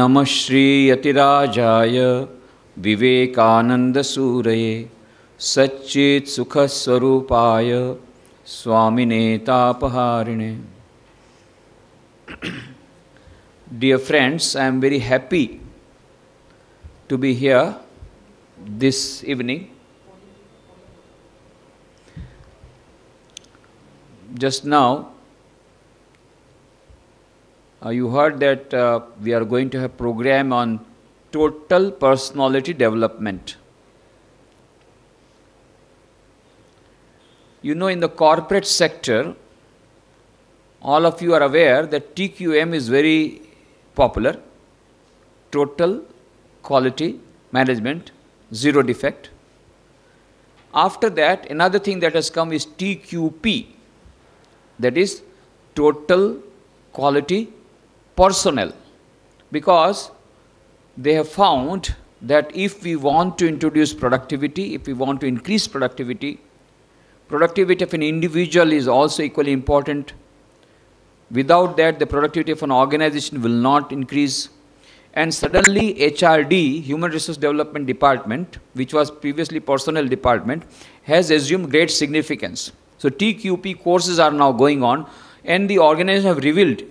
Namah Shri Yatirajaya Vivekananda Suraye Satchit Sukha Swarupaya Swami Tapaharine. Dear friends, I am very happy to be here this evening. Just now, you heard that we are going to have a program on total personality development. You know, in the corporate sector, all of you are aware that TQM is very popular. Total Quality Management, Zero Defect. After that, another thing that has come is TQP. That is Total Quality Personnel. Because they have found that if we want to introduce productivity, if we want to increase productivity, productivity of an individual is also equally important. Without that, the productivity of an organization will not increase. And suddenly HRD, Human Resource Development Department, which was previously Personnel Department, has assumed great significance. So TQP courses are now going on, and the organization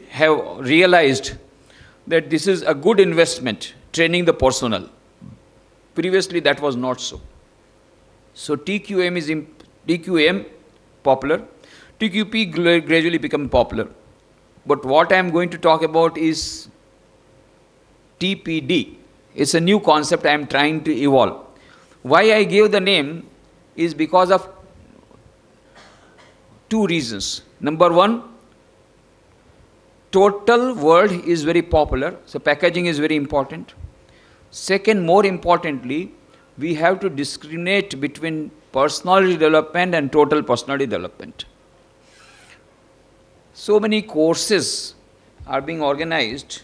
have realized that this is a good investment, training the personnel. Previously that was not so. So TQM popular, TQP gradually become popular. But what I am going to talk about is TPD. It's a new concept I am trying to evolve. Why I gave the name is because of two reasons. Number one, total word is very popular, so packaging is very important. Second, more importantly, we have to discriminate between personality development and total personality development. So many courses are being organized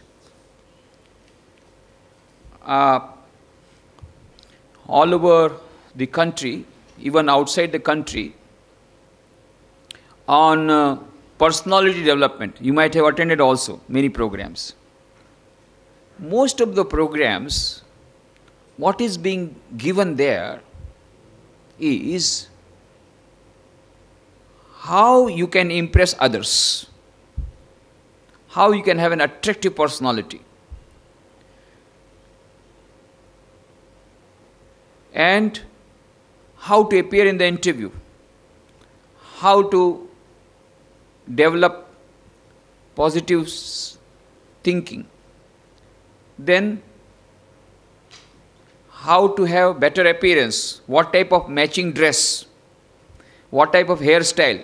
all over the country, even outside the country, on personality development. You might have attended also many programs. Most of the programs, what is being given there is how you can impress others, how you can have an attractive personality, and how to appear in the interview, how to develop positive thinking, then how to have better appearance, what type of matching dress, what type of hairstyle,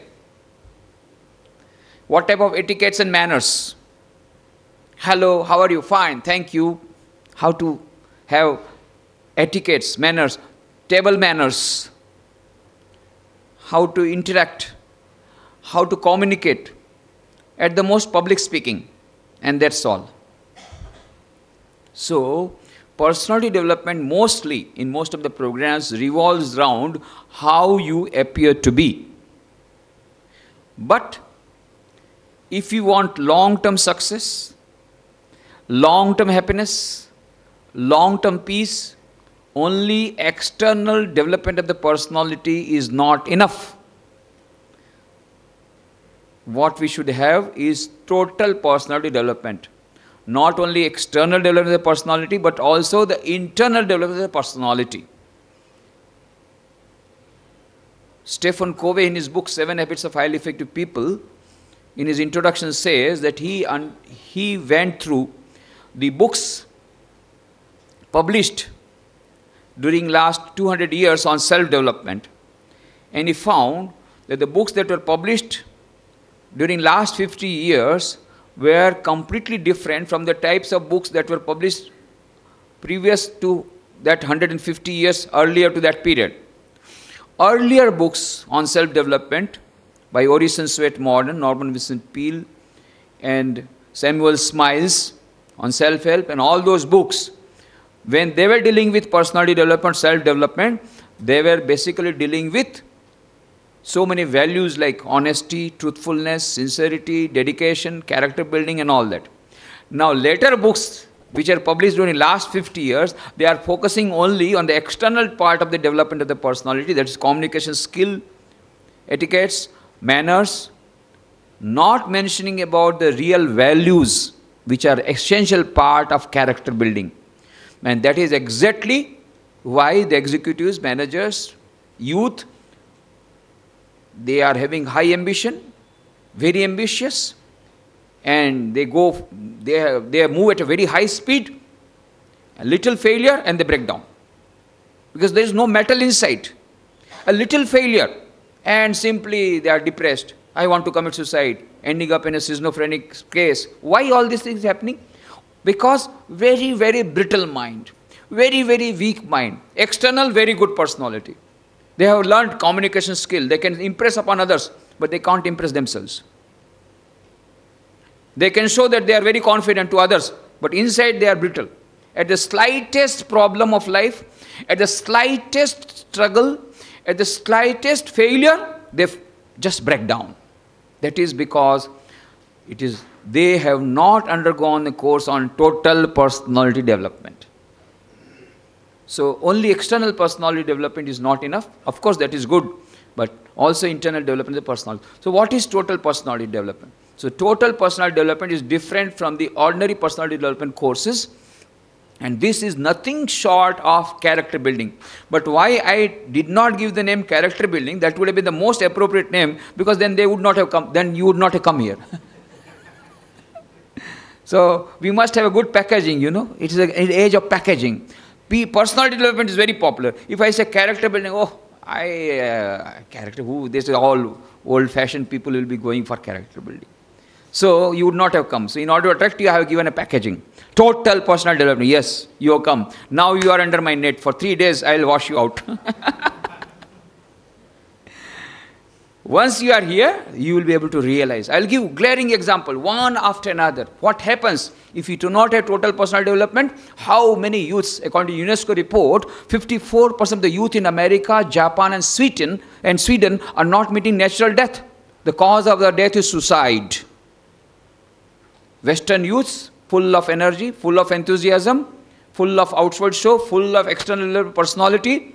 what type of etiquettes and manners. Hello, how are you? Fine, thank you. How to have etiquettes, manners, table manners, how to interact, how to communicate, at the most public speaking, and that's all. So, personality development mostly, in most of the programs, revolves around how you appear to be. But if you want long-term success, long-term happiness, long-term peace, only external development of the personality is not enough. What we should have is total personality development. Not only external development of the personality, but also the internal development of the personality. Stephen Covey, in his book 7 Habits of Highly Effective People, in his introduction says that he went through the books published during last 200 years on self-development, and he found that the books that were published during last 50 years were completely different from the types of books that were published previous to that 150 years earlier to that period. Earlier books on self-development by Orison Swett Marden, Norman Vincent Peale, and Samuel Smiles on self-help, and all those books, when they were dealing with personality development, self-development, they were basically dealing with so many values like honesty, truthfulness, sincerity, dedication, character building and all that. Now later books which are published during the last 50 years, they are focusing only on the external part of the development of the personality, that is communication skill, etiquettes, manners, not mentioning about the real values which are essential part of character building. And that is exactly why the executives, managers, youth, they are having high ambition, very ambitious, and they move at a very high speed, a little failure and they break down. Because there is no metal inside. A little failure and simply they are depressed. I want to commit suicide, ending up in a schizophrenic case. Why all these things happening? Because very, very brittle mind, very, very weak mind, external very good personality. They have learned communication skill. They can impress upon others, but they can't impress themselves. They can show that they are very confident to others, but inside they are brittle. At the slightest problem of life, at the slightest struggle, at the slightest failure, they just break down. That is because they have not undergone a course on total personality development. So only external personality development is not enough. Of course that is good, but also internal development of the personality. So what is total personality development? So total personality development is different from the ordinary personality development courses, and this is nothing short of character building. But why I did not give the name character building, that would have been the most appropriate name, because then they would not have come, then you would not have come here. So we must have a good packaging, you know. It is an age of packaging. Personality development is very popular. If I say character building, character, this is all old-fashioned people will be going for character building. So you would not have come. So in order to attract you, I have given a packaging. Total personal development. Yes, you have come. Now you are under my net. For 3 days, I will wash you out. Once you are here, you will be able to realize. I will give glaring example, one after another. What happens if you do not have total personal development? How many youths, according to UNESCO report, 54% of the youth in America, Japan and Sweden are not meeting natural death. The cause of their death is suicide. Western youths, full of energy, full of enthusiasm, full of outward show, full of external personality,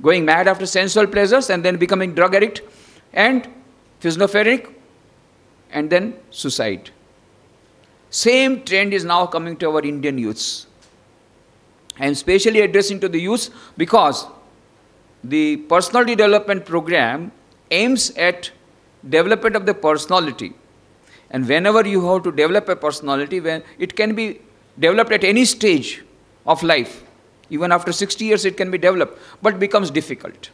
going mad after sensual pleasures and then becoming drug addict and schizophrenic and then suicide. Same trend is now coming to our Indian youths. I am specially addressing to the youths because the personality development program aims at development of the personality. And whenever you have to develop a personality, when it can be developed at any stage of life, even after 60 years it can be developed, but becomes difficult.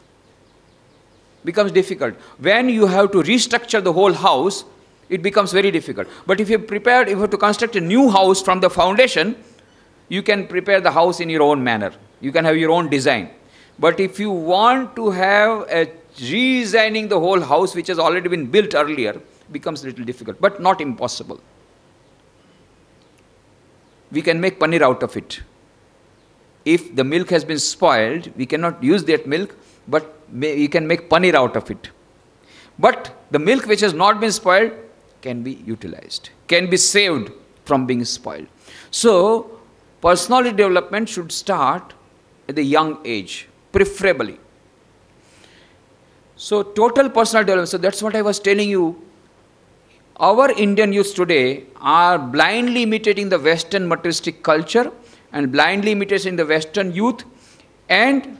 Becomes difficult. When you have to restructure the whole house, it becomes very difficult. But if you have to construct a new house from the foundation, you can prepare the house in your own manner. You can have your own design. But if you want to have a redesigning the whole house which has already been built earlier, becomes a little difficult, but not impossible. We can make paneer out of it. If the milk has been spoiled, we cannot use that milk, but we can make paneer out of it. But the milk which has not been spoiled can be utilized, can be saved from being spoiled. So, personality development should start at a young age, preferably. So, total personal development, so that's what I was telling you. Our Indian youths today are blindly imitating the Western materialistic culture and blindly imitating the Western youth, and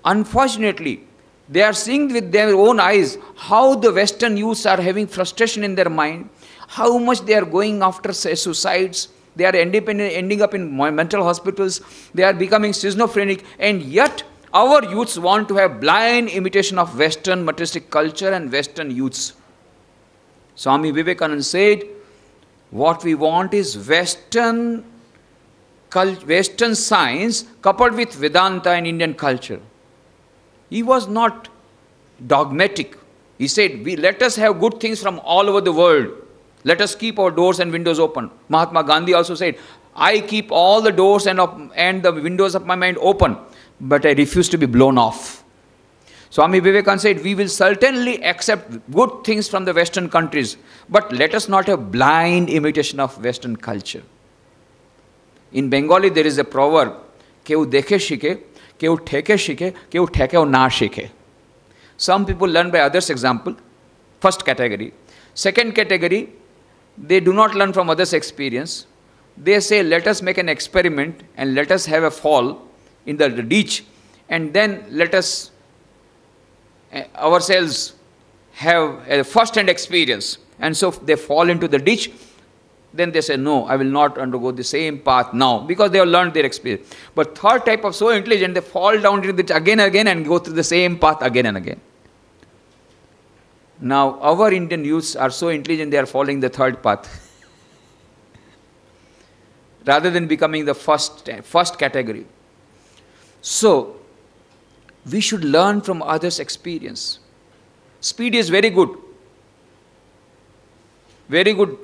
unfortunately, they are seeing with their own eyes how the Western youths are having frustration in their mind, how much they are going after suicides, they are ending up in mental hospitals, they are becoming schizophrenic, and yet our youths want to have blind imitation of Western materialistic culture and Western youths. Swami Vivekananda said, what we want is Western science coupled with Vedanta and Indian culture. He was not dogmatic. He said, let us have good things from all over the world. Let us keep our doors and windows open. Mahatma Gandhi also said, I keep all the doors and the windows of my mind open, but I refuse to be blown off. Swami Vivekananda said, we will certainly accept good things from the Western countries, but let us not have blind imitation of Western culture. In Bengali there is a proverb, Keu dekhe shike, Keu theke shike, Keu thekeo na shike. Some people learn by others' example, first category. Second category, they do not learn from others' experience. They say, let us make an experiment and let us have a fall in the ditch, and then let us ourselves have a first-hand experience. And so they fall into the ditch. Then they say, no, I will not undergo the same path now, because they have learned their experience. But third type of so intelligent, they fall down into the ditch again and again and go through the same path again and again. Now, our Indian youths are so intelligent, they are following the third path. Rather than becoming the first category. So, we should learn from others' experience. Speed is very good. Very good.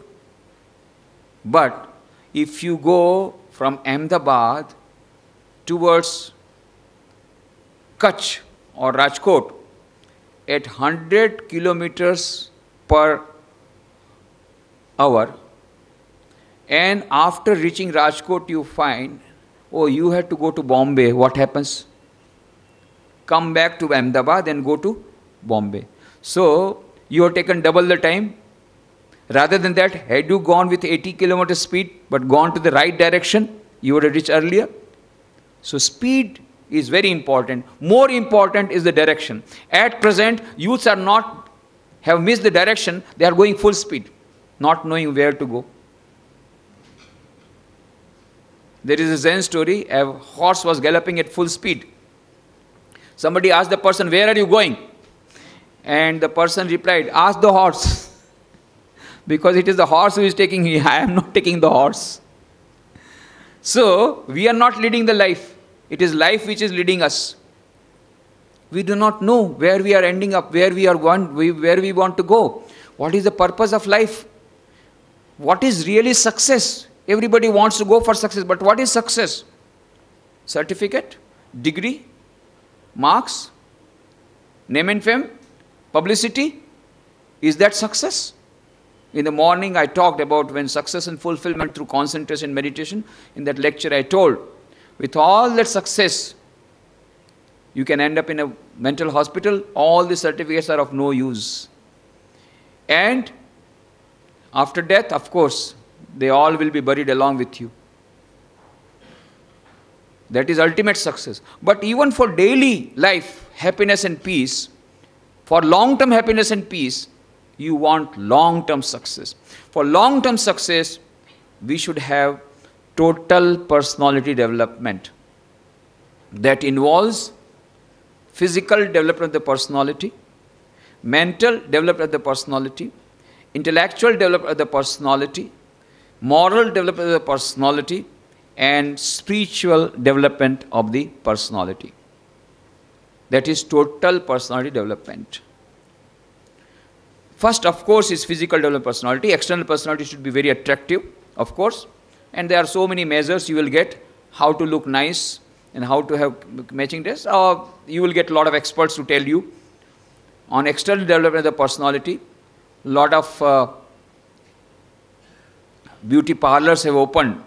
But if you go from Ahmedabad towards Kutch or Rajkot at 100 kilometers per hour, and after reaching Rajkot you find, oh, you had to go to Bombay, what happens? Come back to Ahmedabad and go to Bombay. So, you have taken double the time. Rather than that, had you gone with 80 km speed but gone to the right direction, you would have reached earlier. So, speed is very important. More important is the direction. At present, youths have missed the direction, they are going full speed, not knowing where to go. There is a Zen story, a horse was galloping at full speed. Somebody asked the person, where are you going? And the person replied, ask the horse. Because it is the horse who is taking me, I am not taking the horse. So, we are not leading the life. It is life which is leading us. We do not know where we are ending up, where we are going, where we want to go. What is the purpose of life? What is really success? Everybody wants to go for success, but what is success? Certificate, degree, marks, name and fame, publicity? Is that success? In the morning I talked about when success and fulfillment through concentration meditation. In that lecture I told, with all that success, you can end up in a mental hospital, all the certificates are of no use. And after death, of course, they all will be buried along with you. That is ultimate success. But even for daily life, happiness and peace, for long-term happiness and peace, you want long-term success. For long-term success, we should have total personality development. That involves physical development of the personality, mental development of the personality, intellectual development of the personality, moral development of the personality, and spiritual development of the personality. That is total personality development. First, of course, is physical development personality. External personality should be very attractive, of course. And there are so many measures you will get, how to look nice and how to have matching dress. You will get a lot of experts to tell you. On external development of the personality, a lot of beauty parlors have opened.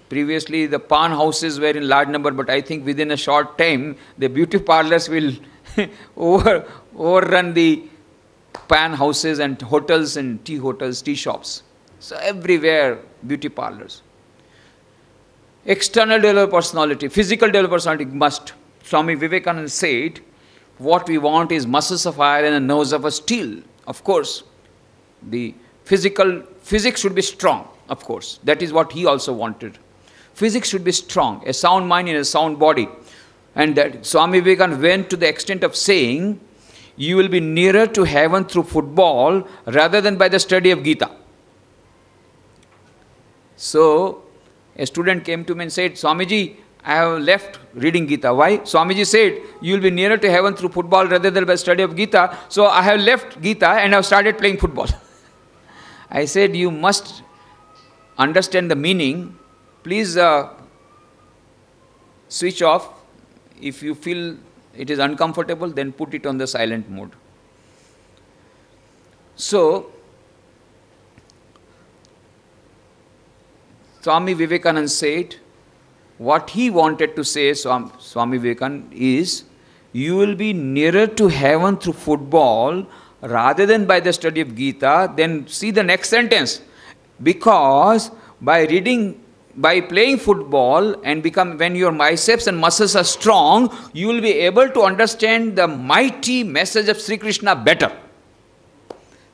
Previously, the pan houses were in large number, but I think within a short time, the beauty parlors will overrun the pan houses and hotels and tea shops. So everywhere, beauty parlors. External development personality, physical development personality must. Swami Vivekananda said, what we want is muscles of iron and nerves of a steel. Of course, the physics should be strong, of course. That is what he also wanted. Physics should be strong, a sound mind in a sound body. And that Swami Vivekananda went to the extent of saying, you will be nearer to heaven through football rather than by the study of Gita. So, a student came to me and said, Swamiji, I have left reading Gita. Why? Swamiji said, you will be nearer to heaven through football rather than by study of Gita. So, I have left Gita and I have started playing football. I said, you must understand the meaning. Please switch off. If you feel it is uncomfortable, then put it on the silent mode. So, Swami Vivekananda said, what he wanted to say, Swami Vivekananda, is, you will be nearer to heaven through football rather than by the study of Gita. Then see the next sentence. Because by playing football and when your biceps and muscles are strong, you will be able to understand the mighty message of Sri Krishna better.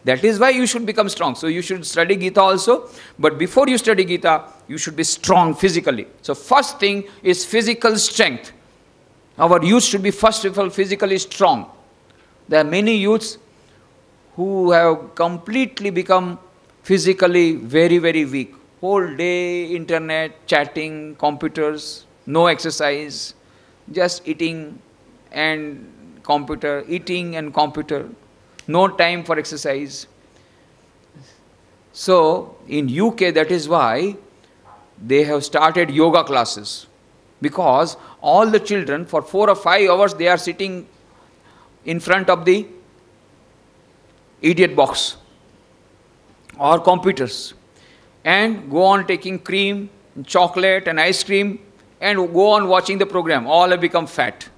That is why you should become strong. So you should study Gita also. But before you study Gita, you should be strong physically. So first thing is physical strength. Our youth should be first of all physically strong. There are many youths who have completely become physically very, very weak. Whole day, internet, chatting, computers, no exercise, just eating and computer, no time for exercise. So, in UK, that is why they have started yoga classes. Because all the children, for 4 or 5 hours, they are sitting in front of the idiot box or computers and go on taking cream, chocolate and ice cream and go on watching the program. All have become fat.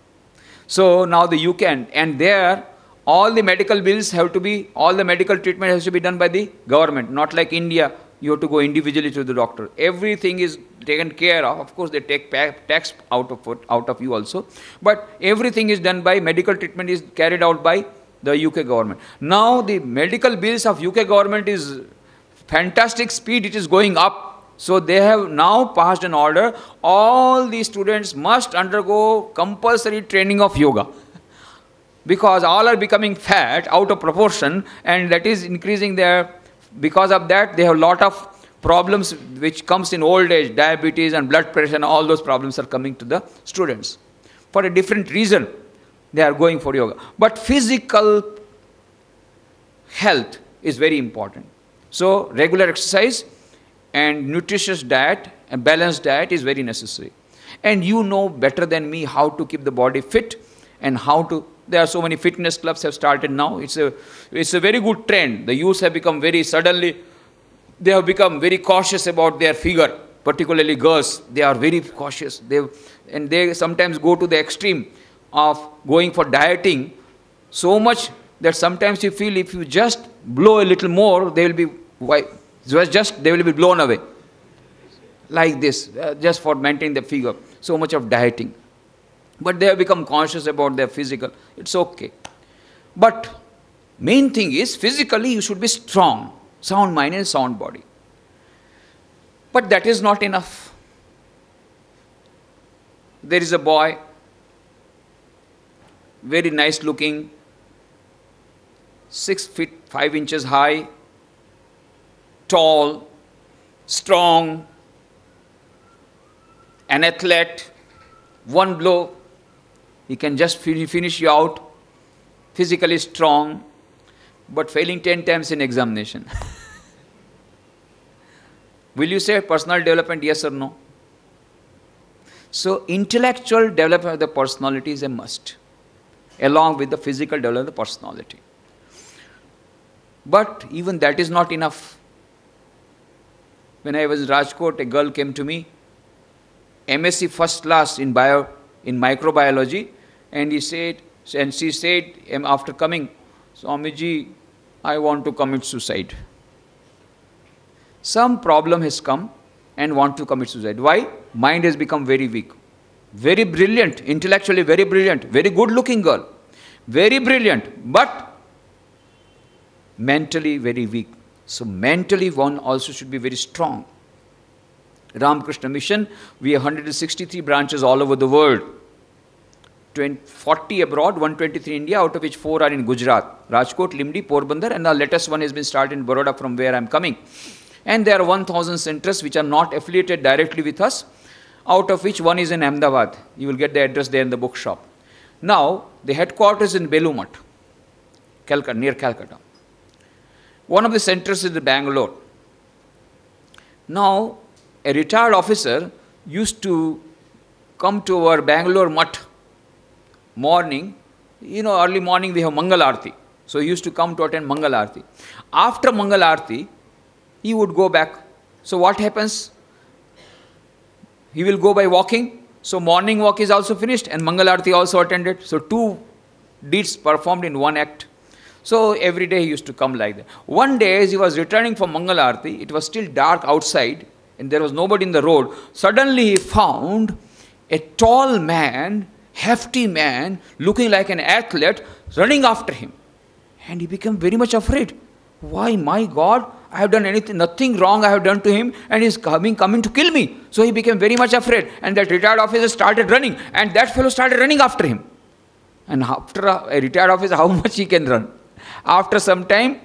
So now the UK and there all the medical bills have to be, all the medical treatment has to be done by the government. Not like India, you have to go individually to the doctor. Everything is taken care of. Of course, they take tax out of you also. But everything is done by, medical treatment is carried out by the UK government. Now the medical bills of UK government is fantastic speed, it is going up. So they have now passed an order, all the students must undergo compulsory training of yoga. Because all are becoming fat out of proportion and that is increasing their, because of that they have a lot of problems which comes in old age, diabetes and blood pressure and all those problems are coming to the students. For a different reason they are going for yoga. But physical health is very important. So regular exercise and nutritious diet and balanced diet is very necessary. And you know better than me how to keep the body fit and how to, there are so many fitness clubs have started now. It's a very good trend. The youth have become they have become very cautious about their figure, particularly girls. They are very cautious. They sometimes go to the extreme of going for dieting so much that sometimes you feel if you just blow a little more, they will be blown away. Like this, just for maintaining the figure. So much of dieting. But they have become conscious about their physical. It's okay. But main thing is physically you should be strong. Sound mind and sound body. But that is not enough. There is a boy, very nice looking, 6 feet 5 inches high, tall, strong, an athlete, one blow, he can just finish you out, physically strong, but failing 10 times in examination. Will you say personal development, yes or no? So intellectual development of the personality is a must, along with the physical development of the personality. But even that is not enough. When I was in Rajkot, a girl came to me, MSc first class in microbiology, and she said after coming, Swamiji, I want to commit suicide. Some problem has come and want to commit suicide. Why? Mind has become very weak. Very brilliant, intellectually very brilliant, very good looking girl. Very brilliant, but mentally very weak. So mentally one also should be very strong. Ramakrishna Mission, we have 163 branches all over the world. 40 abroad, 123 in India, out of which 4 are in Gujarat. Rajkot, Limdi, Porbandar, and the latest one has been started in Baroda from where I am coming. And there are 1,000 centers which are not affiliated directly with us, out of which one is in Ahmedabad. You will get the address there in the bookshop. Now, the headquarters is in Belumat, Calcutta, near Calcutta. One of the centers is in Bangalore. Now, a retired officer used to come to our Bangalore mutt morning. You know, early morning we have Mangal Aarti. So he used to come to attend Mangal Aarti. After Mangal Aarti, he would go back. So what happens? he will go by walking. So morning walk is also finished and Mangal Arati also attended. So two deeds performed in one act. So every day he used to come like that. One day as he was returning from Mangal Arati, it was still dark outside and there was nobody in the road. Suddenly he found a tall man, hefty man, looking like an athlete, running after him. And he became very much afraid. Why, my God, I have done nothing wrong I have done to him and he is coming to kill me. So he became very much afraid. And that retired officer started running and that fellow started running after him. And after a retired officer, how much he can run? After some time,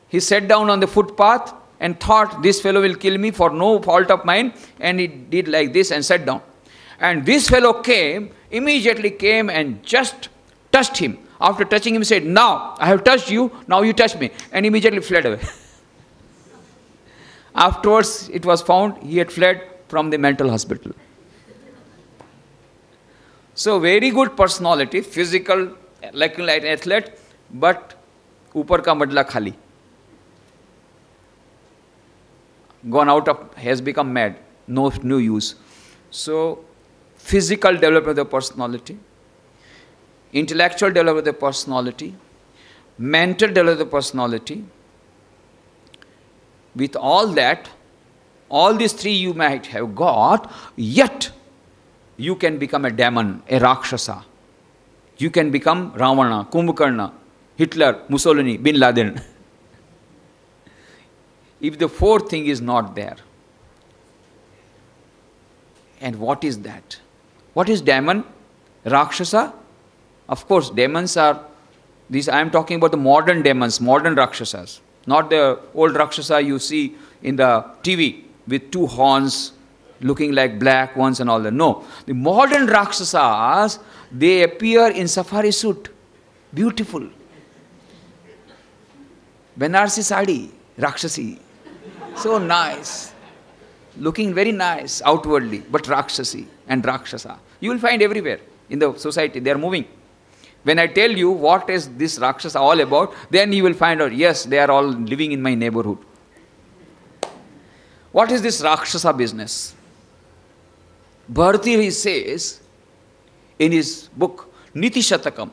he sat down on the footpath and thought this fellow will kill me for no fault of mine. And he did like this and sat down. And this fellow immediately came and just touched him. After touching him, he said, now I have touched you, now you touch me. And immediately fled away. Afterwards, it was found he had fled from the mental hospital. So very good personality, physical, like an athlete, but upar ka madla khali. Gone out of, has become mad, no use. So physical development of the personality, intellectual development of the personality, mental development of the personality. With all that, all these three you might have got, yet you can become a demon, a Rakshasa. You can become Ravana, Kumbhakarna, Hitler, Mussolini, Bin Laden. If the fourth thing is not there. And what is that? What is demon? Rakshasa? Of course, demons are, these I am talking about the modern demons, modern Rakshasas. Not the old Rakshasa you see in the TV with two horns looking like black ones and all that. No. The modern Rakshasas, they appear in safari suit. Beautiful. Banarsi sari, Rakshasi. So nice. Looking very nice outwardly, but Rakshasi and Rakshasa. You will find everywhere in the society, they are moving. When I tell you what is this Rakshasa all about, then you will find out, yes, they are all living in my neighborhood. What is this Rakshasa business? Bharati says in his book, Niti Shatakam,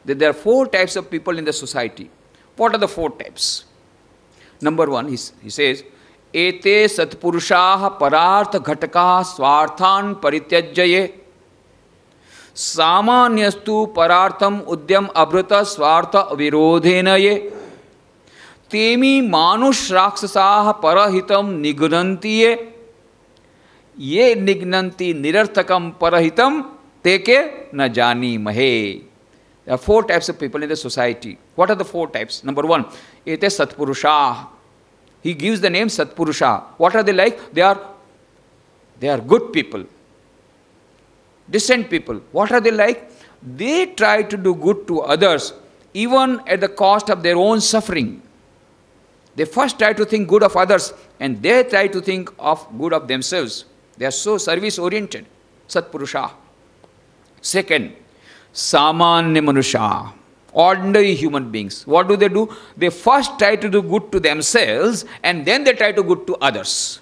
that there are 4 types of people in the society. What are the 4 types? Number 1, he says, Ete satpurushaha parartha ghataka swarthan parityajyaye Samanyastu parartham udyam abrata swartha virodhena ye Temi manush raksasaha parahitam nignanti ye nignanti nirarthakam parahitam teke na jani mahe. There are 4 types of people in the society. What are the 4 types? Number 1, Ete satpurusha. He gives the name Satpurusha. What are they like? They are good people. Decent people. What are they like? They try to do good to others, even at the cost of their own suffering. They first try to think good of others, and they try to think of good of themselves. They are so service-oriented. Satpurusha. Second, Samanya Manusha. Ordinary human beings. What do? They first try to do good to themselves, and then they try to do good to others.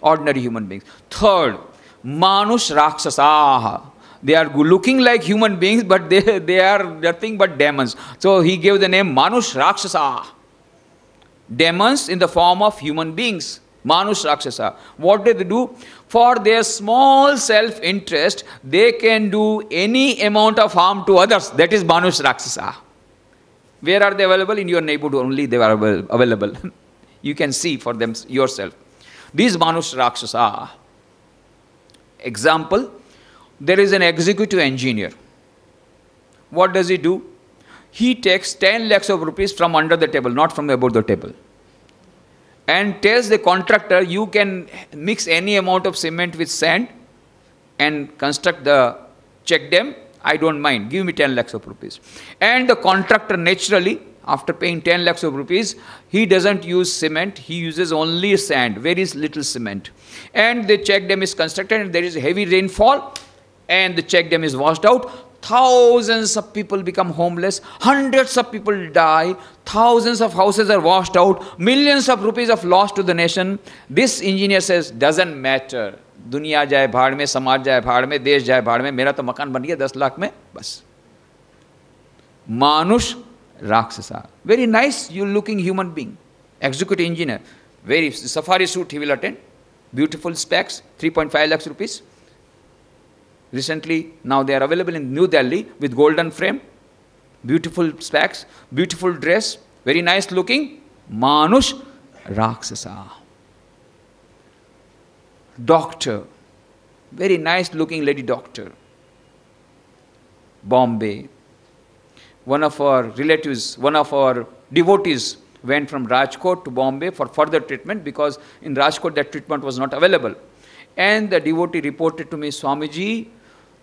Ordinary human beings. Third, Manush Raksasaha. They are looking like human beings, but they are nothing but demons. So he gave the name Manush Rakshasa. Demons in the form of human beings. Manush Rakshasa. What do they do? For their small self-interest, they can do any amount of harm to others. That is Manush Rakshasa. Where are they available? In your neighborhood only they are available. You can see for them yourself. These Manush Rakshasa. Example, there is an executive engineer. What does he do? He takes 10 lakhs of rupees from under the table, not from above the table. And tells the contractor, you can mix any amount of cement with sand and construct the check dam. I don't mind. Give me 10 lakhs of rupees. And the contractor naturally, after paying 10 lakhs of rupees, he doesn't use cement. He uses only sand, very little cement. And the check dam is constructed and there is heavy rainfall and the check dam is washed out. Thousands of people become homeless, hundreds of people die, thousands of houses are washed out, millions of rupees of loss to the nation. This engineer says, doesn't matter. दुनिया जाए भाड़ में, समाज जाए भाड़ में, देश जाए भाड़ में, मेरा तो मकान बन गया 10 लाख में, बस. Manush Rakshasa. Very nice, you looking human being. Executive engineer. Very safari suit he will attend. Beautiful specs, 3.5 lakhs rupees. Recently, now they are available in New Delhi with golden frame. Beautiful specs, beautiful dress, very nice looking. Manush Rakshasa. Doctor. Very nice looking lady doctor. Bombay. One of our relatives, one of our devotees went from Rajkot to Bombay for further treatment because in Rajkot that treatment was not available. And the devotee reported to me, Swamiji,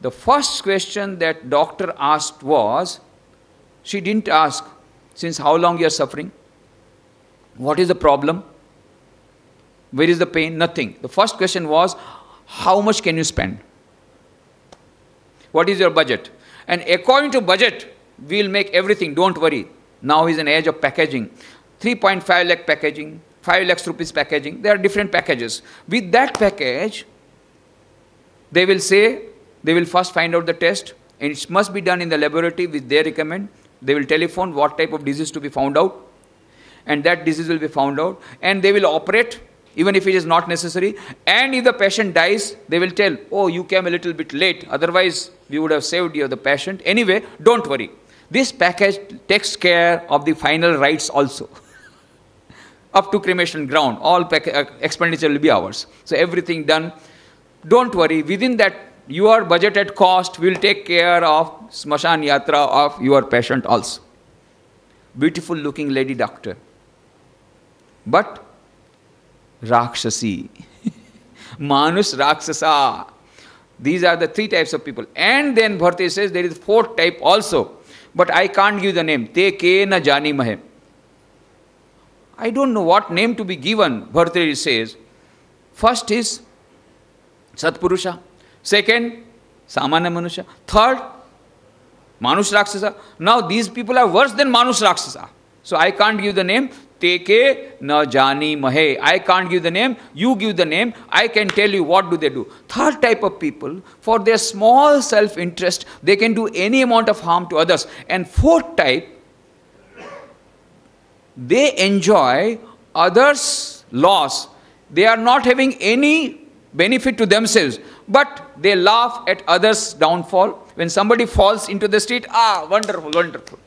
the first question that doctor asked was, she didn't ask, since how long you are suffering? What is the problem? Where is the pain? Nothing. The first question was, how much can you spend? What is your budget? And according to budget, we will make everything, don't worry. Now is an age of packaging. 3.5 lakh packaging, 5 lakhs rupees packaging. There are different packages. With that package, they will say, they will first find out the test, and it must be done in the laboratory which they recommend. They will telephone what type of disease to be found out, and that disease will be found out, and they will operate even if it is not necessary. And if the patient dies, they will tell, oh, you came a little bit late, otherwise we would have saved you, the patient. Anyway, don't worry. This package takes care of the final rites also. Up to cremation ground, all expenditure will be ours. So everything done. Don't worry, within that your budgeted cost will take care of Smashan Yatra of your patient also. Beautiful looking lady doctor. But Rakshasi. Manush Rakshasa. These are the 3 types of people. And then Bharti says there is 4th type also. But I can't give the name. Te ke na jani mahe. I don't know what name to be given, Bharti says. First is Satpurusha. Second, Samanya Manusha. Third, Manush Rakshasa. Now these people are worse than Manush Rakshasa. So I can't give the name. Teke na jani mahe. I can't give the name. You give the name. I can tell you what do they do. Third type of people, for their small self-interest, they can do any amount of harm to others. And 4th type, they enjoy others' loss. They are not having any benefit to themselves, but they laugh at others' downfall. When somebody falls into the street, wonderful, wonderful.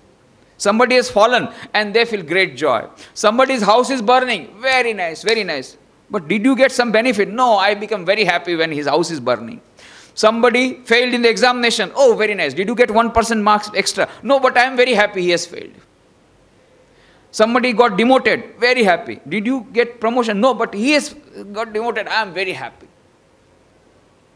Somebody has fallen and they feel great joy. Somebody's house is burning, very nice, very nice. But did you get some benefit? No, I become very happy when his house is burning. Somebody failed in the examination, oh, very nice. Did you get 1% marks extra? No, but I am very happy he has failed. Somebody got demoted, very happy. Did you get promotion? No, but he has got demoted, I am very happy.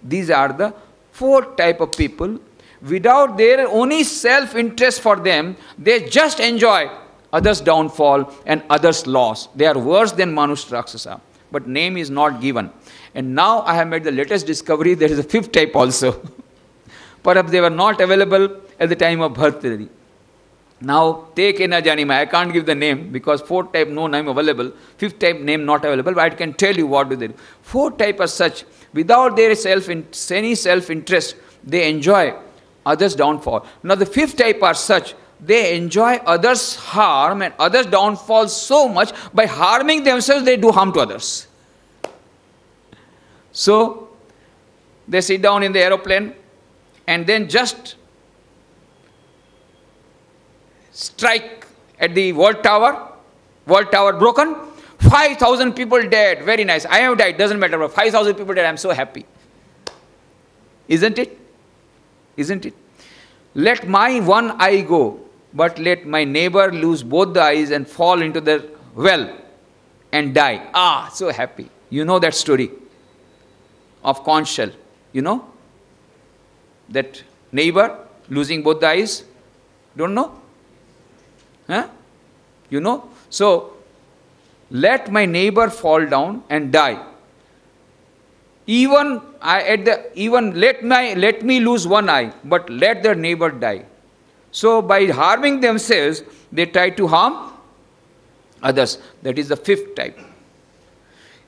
These are the 4 type of people. Without their only self-interest for them, they just enjoy others' downfall and others' loss. They are worse than Manush Rakshasa. But name is not given. And now I have made the latest discovery, there is a 5th type also. Perhaps they were not available at the time of Bhartrihari. Now, take na janima. I can't give the name because 4th type no name available, 5th type name not available, but I can tell you what do they do. 4th type are such, without their any self-interest, they enjoy others' downfall. Now the 5th type are such, they enjoy others' harm and others' downfall so much, by harming themselves they do harm to others. So, they sit down in the aeroplane and then just strike at the World Tower broken, 5,000 people dead, very nice. I have died, doesn't matter, 5,000 people dead, I am so happy. Isn't it? Isn't it? Let my one eye go, but let my neighbor lose both the eyes and fall into the well and die. So happy. You know that story of conch shell. You know? That neighbor losing both the eyes. Don't know? Huh? You know? So, let my neighbor fall down and die. Even let me lose one eye, but let their neighbor die. So by harming themselves, they try to harm others. That is the 5th type.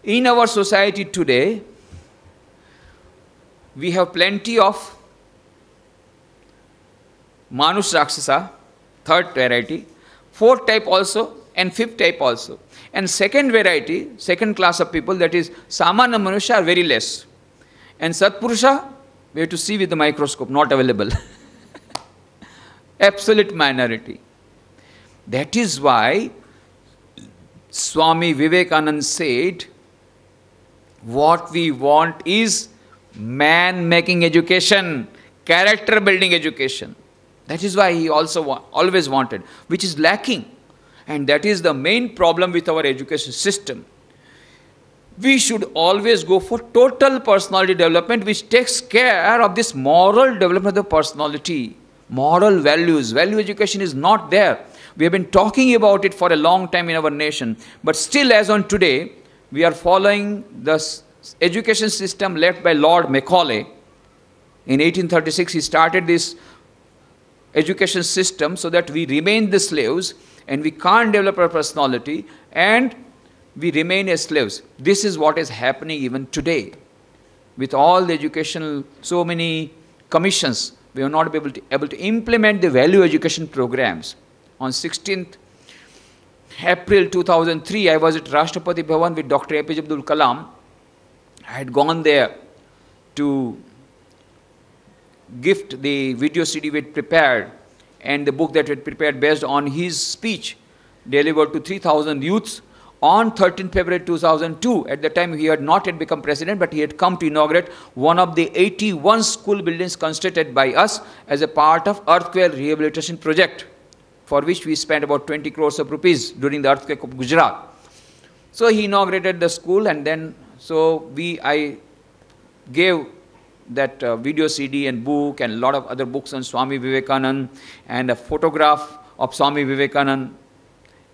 In our society today, We have plenty of Manus Rakshasa, third variety, fourth type also, and fifth type also. And second variety, second class of people, that is Samana Manusha, are very less. And Satpurusha, we have to see with the microscope, not available. Absolute minority. That is why Swami Vivekananda said, what we want is man-making education, character-building education. That is why he also always wanted, which is lacking. And that is the main problem with our education system. We should always go for total personality development, which takes care of this moral development of the personality, moral values. Value education is not there. We have been talking about it for a long time in our nation. But still, as on today, we are following the education system left by Lord Macaulay. In 1836, he started this education system so that we remain the slaves and we can't develop our personality and we remain as slaves. This is what is happening even today. With all the educational, so many commissions, we are not able to implement the value education programs. On 16th April 2003, I was at Rashtrapati Bhavan with Dr. APJ Abdul Kalam. I had gone there to gift the video CD we had prepared and the book that we had prepared based on his speech delivered to 3,000 youths on 13th February 2002. At the time, he had not yet become president, but he had come to inaugurate one of the 81 school buildings constructed by us as a part of earthquake rehabilitation project, for which we spent about 20 crores of rupees during the earthquake of Gujarat. So he inaugurated the school, and then I gave that video CD and book and a lot of other books on Swami Vivekananda and a photograph of Swami Vivekananda.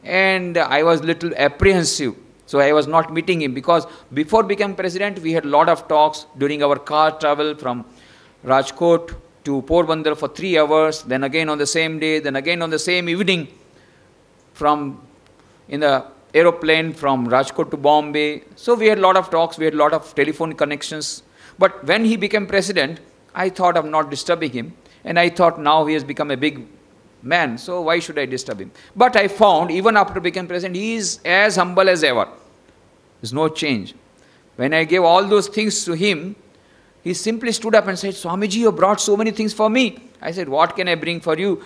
And I was little apprehensive. So I was not meeting him because before becoming president, we had a lot of talks during our car travel from Rajkot to Porbandar for 3 hours, then again on the same day, then again on the same evening in the aeroplane from Rajkot to Bombay. So we had a lot of talks, we had a lot of telephone connections. But when he became president, I thought of not disturbing him. And I thought now he has become a big man, so why should I disturb him? But I found even after becoming president, he is as humble as ever. There's no change. When I gave all those things to him, he simply stood up and said, Swamiji, you brought so many things for me. I said, what can I bring for you?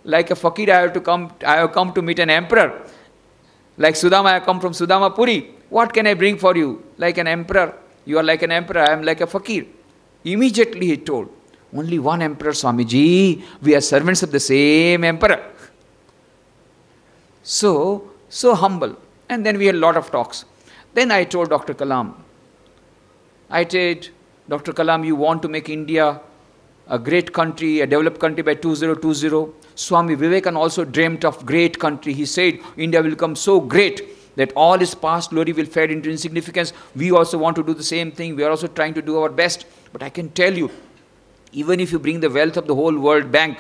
Like a fakir, I have come to meet an emperor. Like Sudama, I have come from Sudama Puri. What can I bring for you? Like an emperor. You are like an emperor, I am like a fakir. Immediately he told, only one emperor, Swamiji. We are servants of the same emperor. So humble. And then we had a lot of talks. Then I told Dr. Kalam, Dr. Kalam, you want to make India a great country, a developed country by 2020. Swami Vivekananda also dreamt of great country. He said, India will become so great that all its past glory will fade into insignificance. We also want to do the same thing. We are also trying to do our best. But I can tell you, even if you bring the wealth of the whole world bank,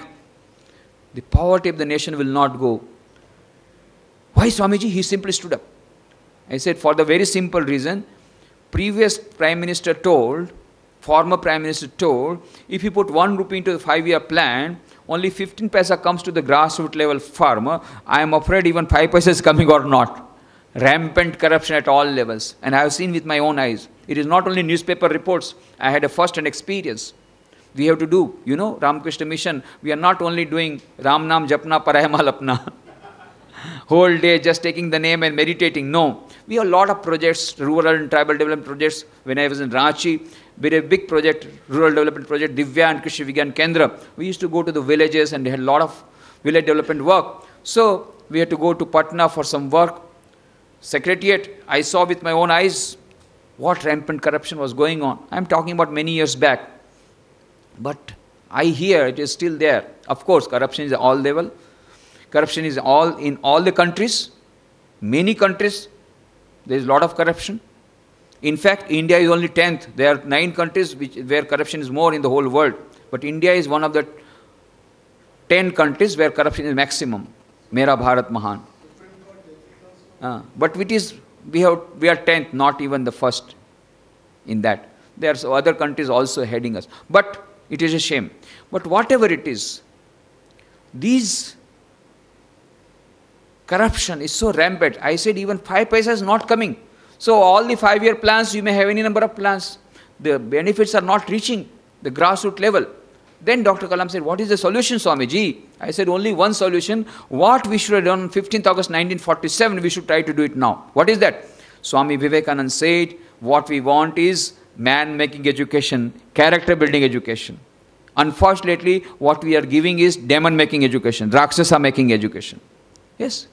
the poverty of the nation will not go. Why, Swamiji? He simply stood up. I said, for the very simple reason, previous Prime Minister told, former Prime Minister told, if you put 1 rupee into the 5-year plan, only 15 paisa comes to the grassroots level farmer. I am afraid even 5 paisa is coming or not. Rampant corruption at all levels. And I have seen with my own eyes. It is not only newspaper reports. I had a first-hand experience. We have to do, Ramakrishna Mission. We are not only doing Ram Nam Japna Parayamal Apna. Whole day just taking the name and meditating. No. We have a lot of projects, rural and tribal development projects. When I was in Ranchi, we had a big project, rural development project, Divya and Krishi Vigyan Kendra. We used to go to the villages and they had a lot of village development work. So we had to go to Patna for some work. Secretariat, I saw with my own eyes what rampant corruption was going on. I am talking about many years back. But I hear it is still there. Of course, corruption is at all level. Corruption is in all the countries. Many countries, there is a lot of corruption. In fact, India is only 10th. There are 9 countries where corruption is more in the whole world. But India is one of the 10 countries where corruption is maximum. Mera Bharat Mahan. But we are 10th, not even the first in that. There are other countries also heading us. But it is a shame. But whatever it is, these corruption is so rampant. I said even 5 paisa is not coming. So all the 5-year plans, you may have any number of plans. The benefits are not reaching the grassroots level. Then Dr. Kalam said, what is the solution, Swamiji? I said, only one solution. What we should have done on 15th August 1947, we should try to do it now. What is that? Swami Vivekananda said, what we want is man-making education, character-building education. Unfortunately, what we are giving is demon-making education, Rakshasa-making education. Yes.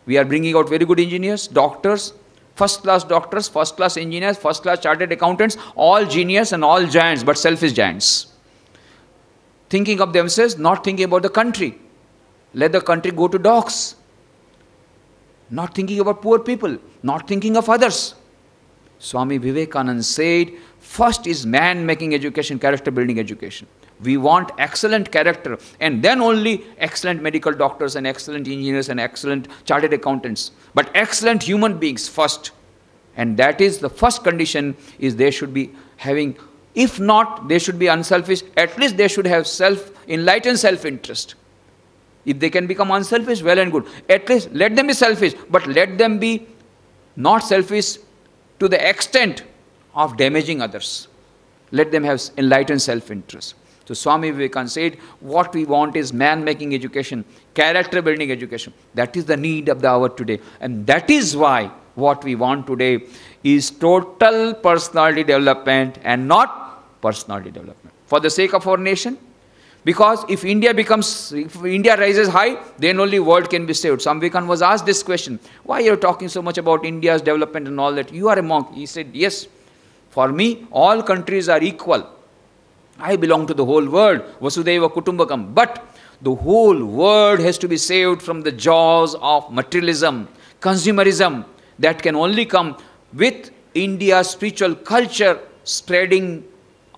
We are bringing out very good engineers, doctors, first-class engineers, first-class chartered accountants, all genius and all giants, but selfish giants. Thinking of themselves, not thinking about the country. Let the country go to dogs. Not thinking about poor people, not thinking of others. Swami Vivekananda said, first is man-making education, character-building education. We want excellent character, and then only excellent medical doctors and excellent engineers and excellent chartered accountants. But excellent human beings first. And that is the first condition, is they should be having, if not, they should be unselfish, at least they should have enlightened self-interest. If they can become unselfish, well and good. At least let them be selfish, but let them be not selfish to the extent of damaging others. Let them have enlightened self-interest. So Swami Vivekananda said, what we want is man-making education, character-building education. That is the need of the hour today. And that is why what we want today is total personality development and not personality development. For the sake of our nation, because if India rises high, then only world can be saved. Swami Vivekananda was asked this question, why are you talking so much about India's development and all that? You are a monk. He said, yes, for me, all countries are equal. I belong to the whole world, Vasudhaiva Kutumbakam. But the whole world has to be saved from the jaws of materialism, consumerism, that can only come with India's spiritual culture spreading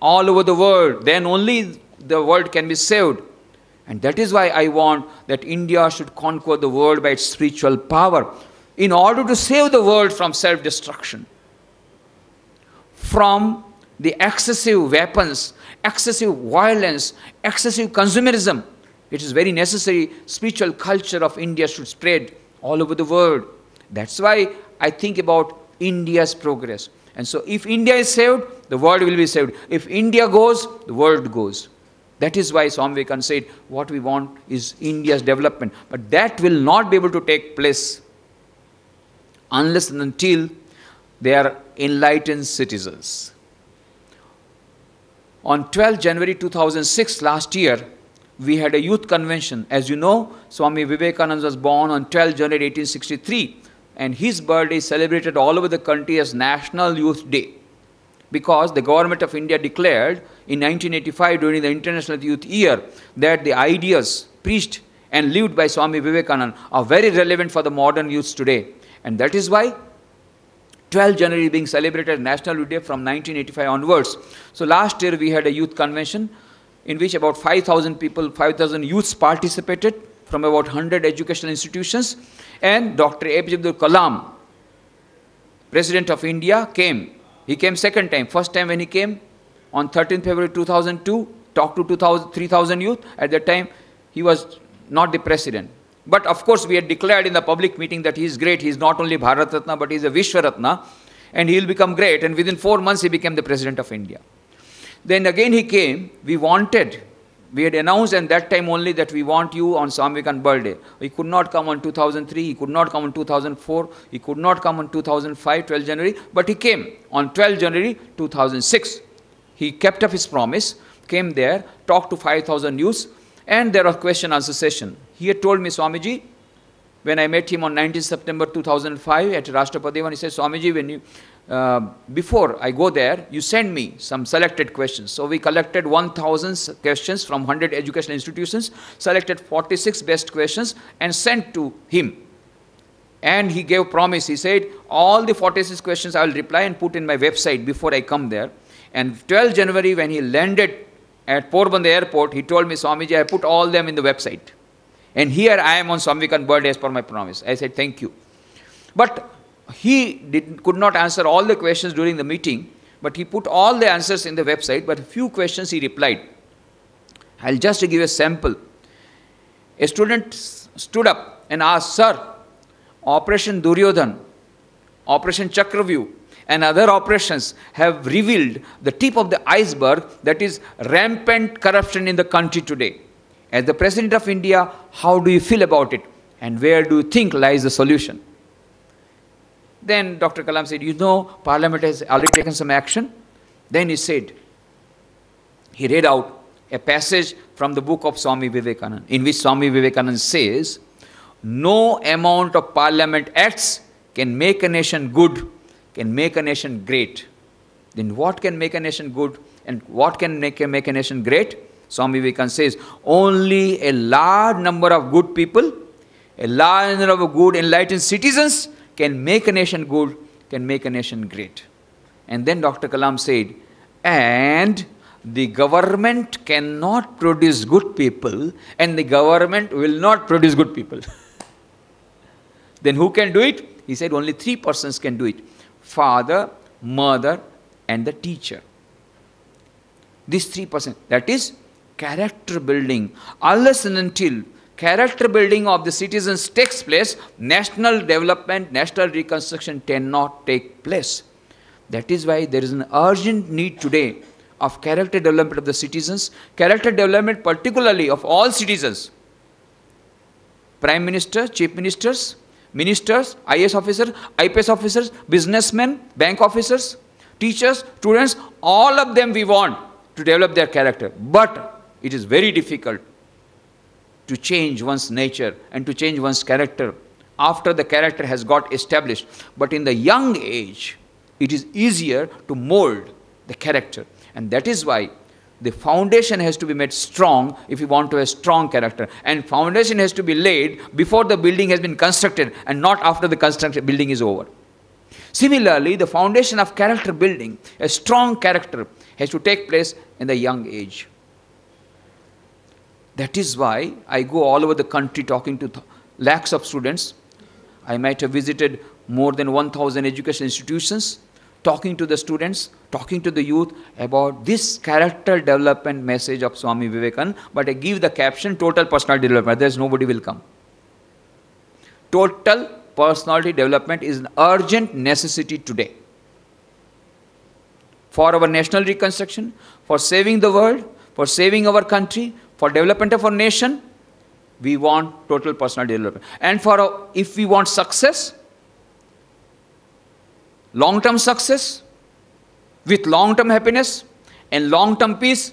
all over the world. Then only the world can be saved. And that is why I want that India should conquer the world by its spiritual power, in order to save the world from self-destruction, from the excessive weapons, excessive violence, excessive consumerism. It is very necessary. Spiritual culture of India should spread all over the world. That's why I think about India's progress. And so if India is saved, the world will be saved. If India goes, the world goes. That is why Swami Vivekananda said, what we want is India's development. But that will not be able to take place unless and until they are enlightened citizens. On 12 January 2006, last year, we had a youth convention. As you know, Swami Vivekananda was born on 12 January 1863, and his birthday is celebrated all over the country as National Youth Day, because the government of India declared in 1985 during the International Youth Year that the ideas preached and lived by Swami Vivekananda are very relevant for the modern youths today. And that is why 12 January being celebrated as National Youth Day from 1985 onwards. So last year we had a youth convention in which about 5,000 people, 5,000 youths participated from about 100 educational institutions. And Dr. APJ Abdul Kalam, President of India, came. He came second time. First time when he came on 13th February 2002, talked to 3,000 youth. At that time, he was not the president. But of course, we had declared in the public meeting that he is great. He is not only Bharat Ratna, but he is a Vishwa Ratna. And he will become great. And within 4 months, he became the president of India. Then again he came. We had announced at that time only that we want you on Swami Vivekananda's birthday. He could not come on 2003, he could not come on 2004, he could not come on 2005, 12 January, but he came on 12 January 2006. He kept up his promise, came there, talked to 5,000 youths, and there was question answer session. He had told me, Swamiji, when I met him on 19 September 2005 at Rashtrapati Bhavan, he said, Swamiji, when you, before I go there, you send me some selected questions. So we collected 1,000 questions from 100 educational institutions, selected 46 best questions and sent to him. And he gave promise. He said, all the 46 questions I will reply and put in my website before I come there. And 12 January when he landed at Porbandar airport, he told me, Swamiji, I put all them in the website. And here I am on Swami Vivekananda's birthday as per my promise. I said, thank you. But he could not answer all the questions during the meeting. But he put all the answers in the website, but a few questions he replied. I'll just give a sample. A student stood up and asked, Sir, Operation Duryodhan, Operation Chakravyuh, and other operations have revealed the tip of the iceberg, that is rampant corruption in the country today. As the President of India, how do you feel about it? And where do you think lies the solution? Then Dr. Kalam said, Parliament has already taken some action. Then he read out a passage from the book of Swami Vivekananda, in which Swami Vivekananda says, no amount of Parliament acts can make a nation good, can make a nation great. Then what can make a nation good and what can make a nation great? Swami Vivekananda says, only a large number of good people, a large number of good enlightened citizens can make a nation good, can make a nation great. And then Dr. Kalam said, and the government cannot produce good people, and the government will not produce good people. Then who can do it? He said only 3 persons can do it. Father, mother, and the teacher. These 3 persons. That is character building. Unless and until character building of the citizens takes place, national development, national reconstruction cannot take place. That is why there is an urgent need today of character development of the citizens, character development particularly of all citizens. Prime Minister, Chief Ministers, Ministers, IAS officers, IPS officers, businessmen, bank officers, teachers, students, all of them we want to develop their character. But it is very difficult to change one's nature and to change one's character after the character has got established. But in the young age, it is easier to mold the character. And that is why the foundation has to be made strong if you want to have a strong character. And foundation has to be laid before the building has been constructed and not after the construction building is over. Similarly, the foundation of character building, a strong character, has to take place in the young age. That is why I go all over the country talking to lakhs of students. I might have visited more than 1,000 education institutions, talking to the students, talking to the youth about this character development message of Swami Vivekananda, but I give the caption, total personality development, otherwise nobody will come. Total personality development is an urgent necessity today. For our national reconstruction, for saving the world, for saving our country, for development of our nation, we want total personality development. And if we want success, long-term success, with long-term happiness and long-term peace,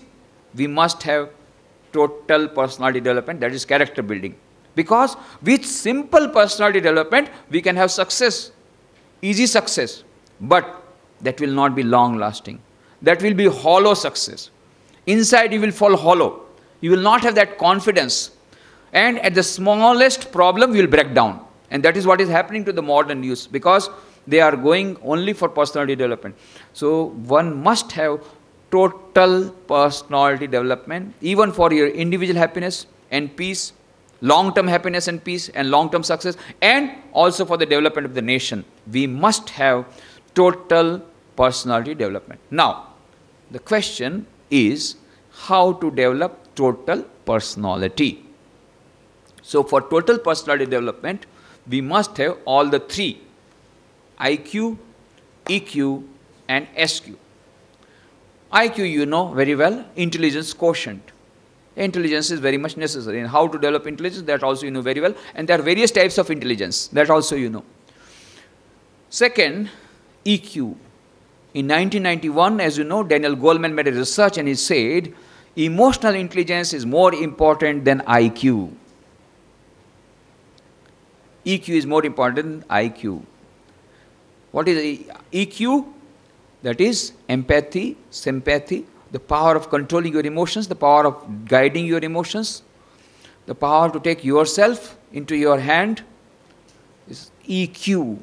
we must have total personality development, that is character building. Because with simple personality development, we can have success, easy success, but that will not be long-lasting. That will be hollow success. Inside you will fall hollow. You will not have that confidence. And at the smallest problem, you will break down. And that is what is happening to the modern youth, because they are going only for personality development. So one must have total personality development, even for your individual happiness and peace, long-term happiness and peace and long-term success, and also for the development of the nation. We must have total personality development. Now, the question is how to develop total personality. So for total personality development, we must have all the 3. IQ, EQ, and SQ. IQ you know very well, intelligence quotient. Intelligence is very much necessary. And how to develop intelligence, that also you know very well. And there are various types of intelligence, that also you know. Second, EQ. In 1991, as you know, Daniel Goleman made a research and he said, emotional intelligence is more important than IQ. EQ is more important than IQ. What is EQ? That is empathy, sympathy, the power of controlling your emotions, the power of guiding your emotions, the power to take yourself into your hand is EQ.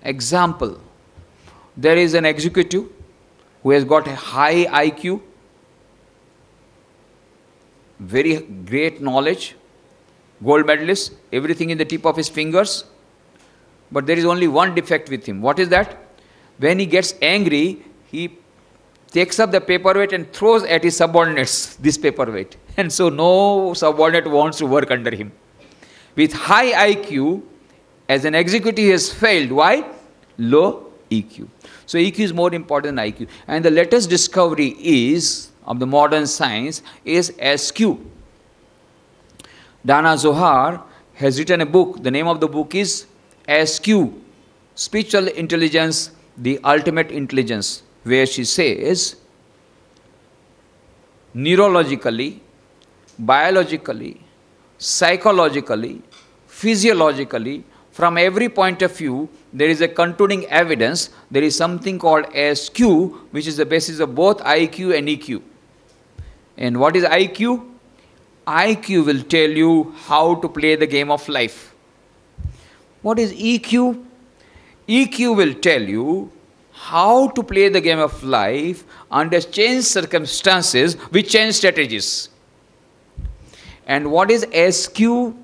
Example, there is an executive who has got a high IQ, very great knowledge, gold medalist, everything in the tip of his fingers. But there is only one defect with him. What is that? When he gets angry, he takes up the paperweight and throws at his subordinates this paperweight. And so no subordinate wants to work under him. With high IQ, as an executive, he has failed. Why? Low EQ. So EQ is more important than IQ. And the latest discovery is, of the modern science, is SQ. Dana Zohar has written a book. The name of the book is SQ, Spiritual Intelligence, the Ultimate Intelligence, where she says, neurologically, biologically, psychologically, physiologically, from every point of view, there is a concluding evidence. There is something called SQ, which is the basis of both IQ and EQ. And what is IQ? IQ will tell you how to play the game of life. What is EQ? EQ will tell you how to play the game of life under changed circumstances with changed strategies. And what is SQ?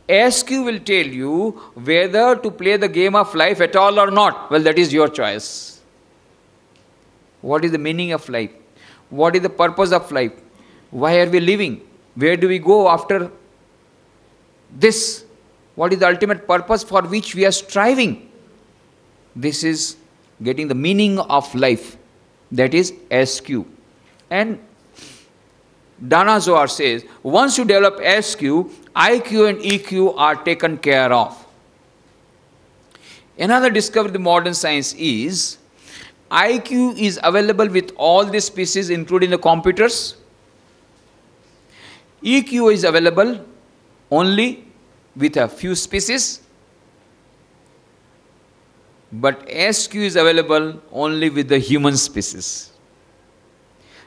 SQ will tell you whether to play the game of life at all or not. Well, that is your choice. What is the meaning of life? What is the purpose of life? Why are we living? Where do we go after this? What is the ultimate purpose for which we are striving? This is getting the meaning of life. That is SQ. And Dana Zohar says, once you develop SQ, IQ and EQ are taken care of. Another discovery of the modern science is, IQ is available with all the species, including the computers. EQ is available only with a few species, but SQ is available only with the human species.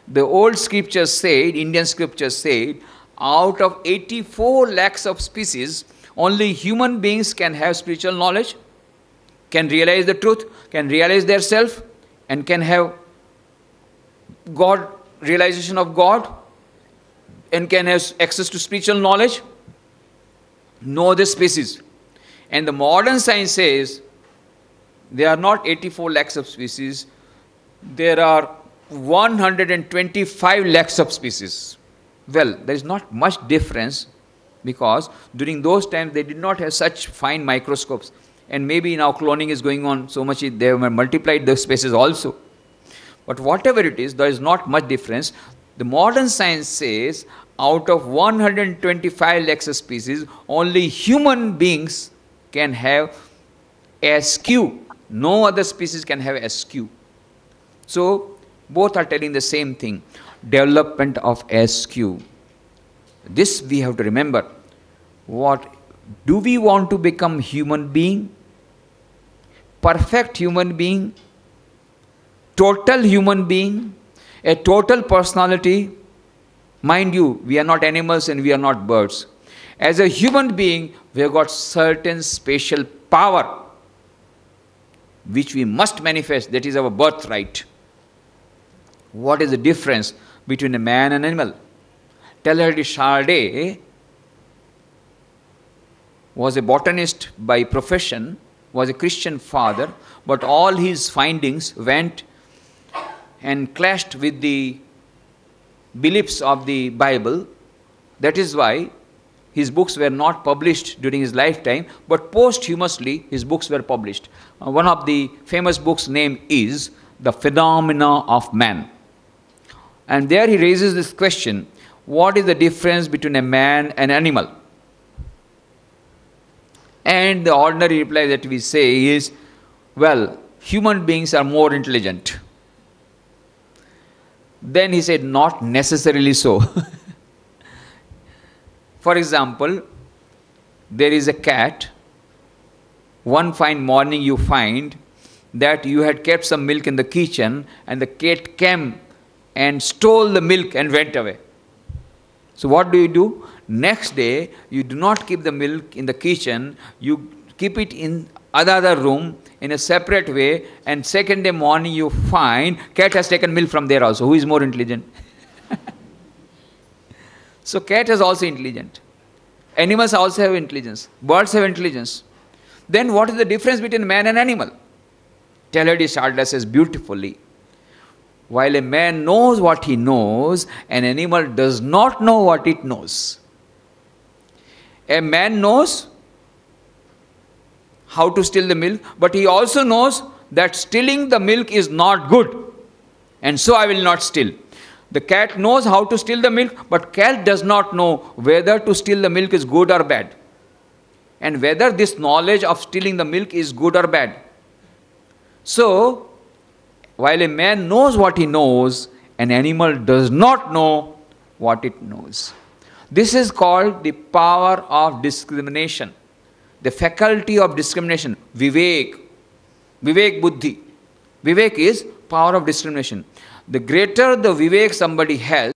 The old scriptures said, Indian scriptures said, out of 84 lakhs of species, only human beings can have spiritual knowledge, can realize the truth, can realize their self, and can have God, realization of God, and can have access to spiritual knowledge. No other species. And the modern science says there are not 84 lakhs of species, there are 125 lakhs of species. Well, there is not much difference, because during those times they did not have such fine microscopes, and maybe now cloning is going on so much they have multiplied the species also. But whatever it is, there is not much difference. The modern science says out of 125 lakhs of species, only human beings can have SQ. No other species can have SQ. So both are telling the same thing, development of SQ. This we have to remember. What do we want to become? Human being? Perfect human being? Total human being? A total personality? Mind you, we are not animals and we are not birds. As a human being, we have got certain special power which we must manifest. That is our birthright. What is the difference between a man and an animal? Teilhard de Chardin was a botanist by profession, was a Christian father, but all his findings went and clashed with the beliefs of the Bible. That is why his books were not published during his lifetime, but posthumously his books were published. One of the famous books' name is The Phenomena of Man. And there he raises this question, what is the difference between a man and an animal? And the ordinary reply that we say is, well, human beings are more intelligent. Then he said, not necessarily so. For example, there is a cat. One fine morning you find that you had kept some milk in the kitchen and the cat came and stole the milk and went away. So what do? Next day, you do not keep the milk in the kitchen, you keep it in another room in a separate way, and second day morning you find cat has taken milk from there also. Who is more intelligent? So cat is also intelligent. Animals also have intelligence. Birds have intelligence. Then what is the difference between man and animal? Telugu addresses beautifully. While a man knows what he knows, an animal does not know what it knows. A man knows how to steal the milk, but he also knows that stealing the milk is not good, and so I will not steal. The cat knows how to steal the milk, but cat does not know whether to steal the milk is good or bad, and whether this knowledge of stealing the milk is good or bad. So, while a man knows what he knows, an animal does not know what it knows. This is called the power of discrimination, the faculty of discrimination, vivek, vivek buddhi. Vivek is power of discrimination. The greater the vivek somebody has,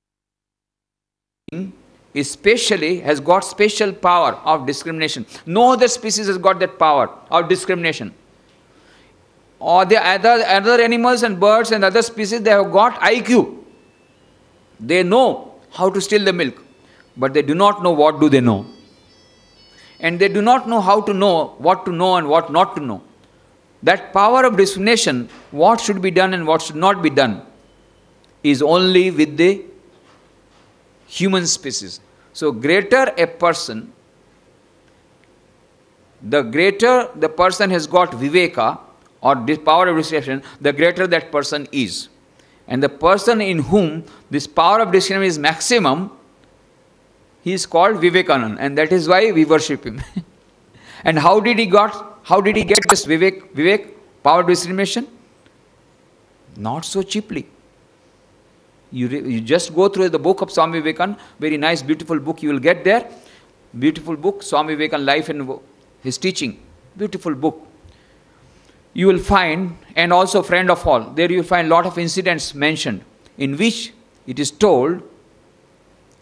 especially has got special power of discrimination. No other species has got that power of discrimination. Or the other animals and birds and other species, they have got IQ. They know how to steal the milk, but they do not know what do they know. And they do not know how to know what to know and what not to know. That power of discrimination, what should be done and what should not be done, is only with the human species. So greater a person, the greater the person has got viveka, or this power of discrimination, the greater that person is. And the person in whom this power of discrimination is maximum, he is called Vivekananda, and that is why we worship him. And how did he get this Vivek, power of discrimination? Not so cheaply. You just go through the book of Swami Vivekananda, very nice, beautiful book you will get there. Beautiful book, Swami Vivekananda life and his teaching. Beautiful book. You will find, and also friend of all, there you will find a lot of incidents mentioned in which it is told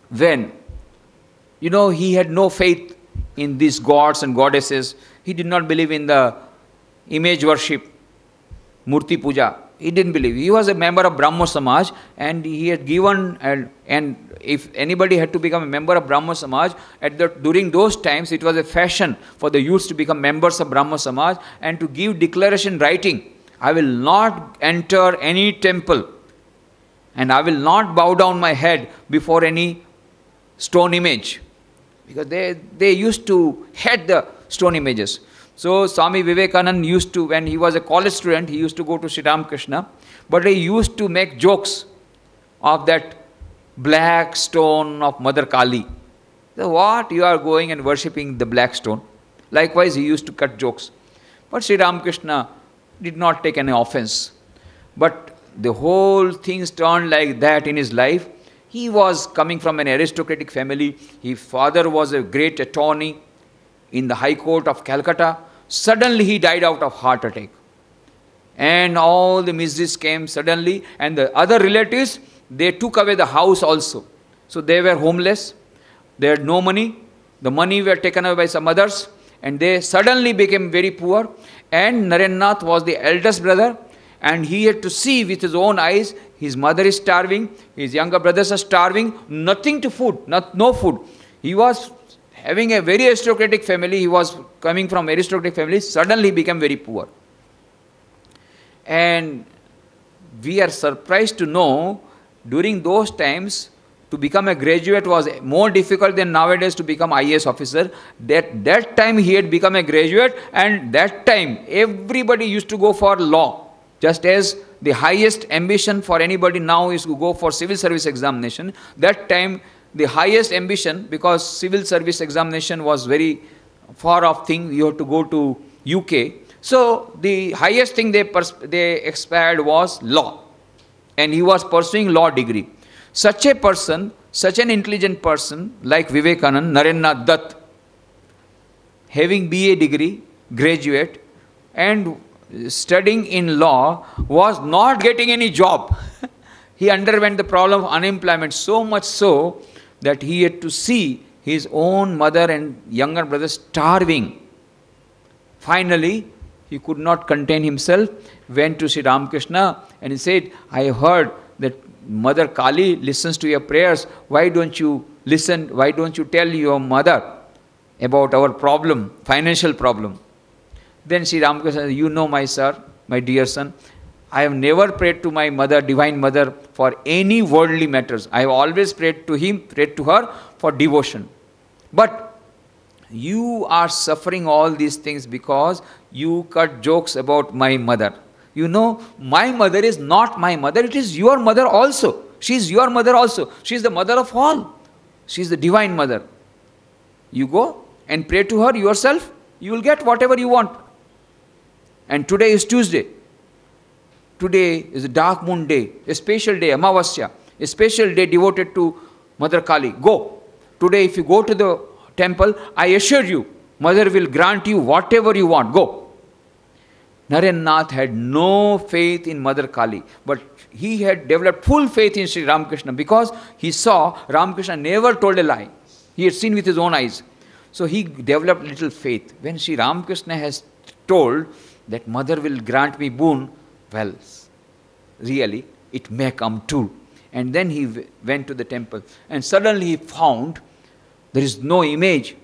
when, he had no faith in these gods and goddesses. He did not believe in the image worship, Murti Puja. He didn't believe. He was a member of Brahmo Samaj, and he had given, and if anybody had to become a member of Brahmo Samaj, during those times it was a fashion for the youths to become members of Brahmo Samaj and to give declaration writing, I will not enter any temple and I will not bow down my head before any stone image, because they used to hate the stone images. So Swami Vivekananda used to, when he was a college student, he used to go to Sri Ramakrishna, but he used to make jokes of that black stone of Mother Kali. So what? You are going and worshipping the black stone. Likewise, he used to cut jokes. But Sri Ramakrishna did not take any offense. But the whole things turned like that in his life. He was coming from an aristocratic family. His father was a great attorney in the High Court of Calcutta. Suddenly he died out of heart attack. And all the miseries came suddenly. And the other relatives, they took away the house also. So they were homeless. They had no money. The money were taken away by some others. And they suddenly became very poor. And Narendranath was the eldest brother. And he had to see with his own eyes, his mother is starving, his younger brothers are starving, nothing to food, no food. He was having a very aristocratic family, he was coming from aristocratic family, suddenly became very poor. And we are surprised to know, during those times, to become a graduate was more difficult than nowadays to become IAS officer. That time he had become a graduate, and that time everybody used to go for law. Just as the highest ambition for anybody now is to go for civil service examination, that time the highest ambition, because civil service examination was very far off thing, you have to go to UK. So the highest thing they aspired was law. And he was pursuing law degree. Such a person, such an intelligent person like Vivekananda, Narendranath Dutt, having BA degree, graduate, and studying in law, was not getting any job. He underwent the problem of unemployment, so much so that he had to see his own mother and younger brother starving. Finally, he could not contain himself, went to Sri Ramakrishna and he said, I heard that Mother Kali listens to your prayers. Why don't you listen? Why don't you tell your mother about our problem, financial problem? Then Sri Ramakrishna said, you know, my sir, my dear son, I have never prayed to my mother, Divine Mother, for any worldly matters. I have always prayed to him, prayed to her for devotion. But you are suffering all these things because you cut jokes about my mother. You know, my mother is not my mother, it is your mother also. She is your mother also. She is the mother of all. She is the Divine Mother. You go and pray to her yourself, you will get whatever you want. And today is Tuesday. Today is a dark moon day, a special day, Amavasya, a special day devoted to Mother Kali. Go. Today if you go to the temple, I assure you, Mother will grant you whatever you want. Go. Narendranath had no faith in Mother Kali, but he had developed full faith in Sri Ramakrishna because he saw Ramakrishna never told a lie. He had seen with his own eyes. So he developed little faith. When Sri Ramakrishna has told that Mother will grant me boon, well, really, it may come true. And then he went to the temple and suddenly he found there is no image.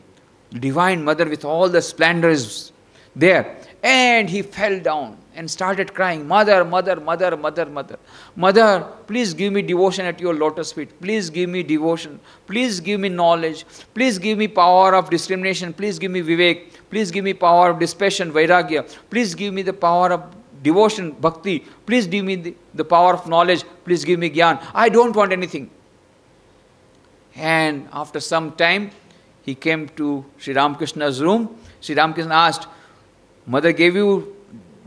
The Divine Mother with all the splendor is there. And he fell down and started crying, Mother, Mother, Mother, Mother, Mother. Mother, please give me devotion at your lotus feet. Please give me devotion. Please give me knowledge. Please give me power of discrimination. Please give me vivek. Please give me power of dispassion, vairagya. Please give me the power of devotion, bhakti. Please give me the power of knowledge. Please give me gyan. I don't want anything. And after some time, he came to Sri Ramakrishna's room. Sri Ramakrishna asked, Mother gave you